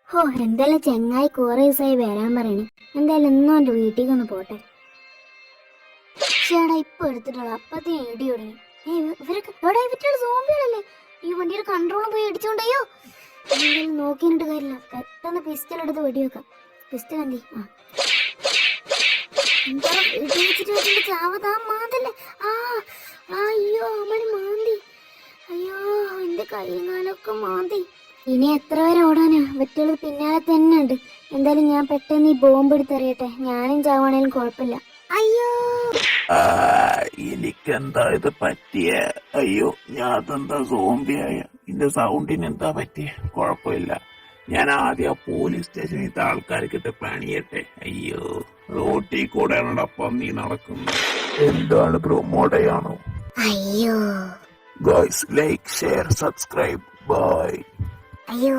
ഓ എന്തായാലും ചെങ്ങായി കുറെ ദിവസമായി വരാൻ പറയണേ. എന്തായാലും ഇന്നും എൻ്റെ വീട്ടിലേക്ക് ഒന്ന് പോട്ടെ. ചേടാ ഇപ്പൊ എടുത്തിട്ടുള്ള അപ്പത്തിന് ഇടി തുടങ്ങി. ഇവരൊക്കെ എവിടെ ഇവറ്റുള്ള സോംബികളല്ലേ? ഈ വണ്ടിയുടെ കൺട്രോളും പോയി അടിച്ചോണ്ടയോ. എന്തെങ്കിലും നോക്കിയിട്ട് കാര്യമില്ല, പെട്ടെന്ന് പിസ്റ്റൽ എടുത്ത് വെടിവെക്കാം. പിസ്റ്റൽ എന്തി ചാവതാ മാന്തല്ലേ. അയ്യോ അമ്മണി മാന്തി. അയ്യോ എന്റെ കൈയും കാലൊക്കെ മാന്തി. ഇനി എത്ര പേരെ ഓടാനാ? വെറ്റുകൾ പിന്നാലെ തന്നെ ഉണ്ട്. എന്തായാലും ഞാൻ പെട്ടെന്ന് ഈ ബോംബ് എടുത്തെറിയട്ടെ. ഞാനും ചാവാണേലും കുഴപ്പമില്ല. അയ്യോ എനിക്കെന്താ ഇത് പറ്റിയ? അയ്യോ ഞാൻ അതെന്താ സോംബിയായ? ഇതിന്റെ സൗണ്ടിന് എന്താ പറ്റിയ? കുഴപ്പമില്ല, ഞാൻ ആദ്യം പോലീസ് സ്റ്റേഷനിൽ ആൾക്കാർക്കിട്ട് പണിയട്ടെ. അയ്യോ റോട്ടിൽ കൂടെയാണോ പന്നി നടക്കുന്നത്? എന്താണ് പ്രൊമോട്ടയാണോ? അയ്യോ guys like share subscribe bye. അയ്യോ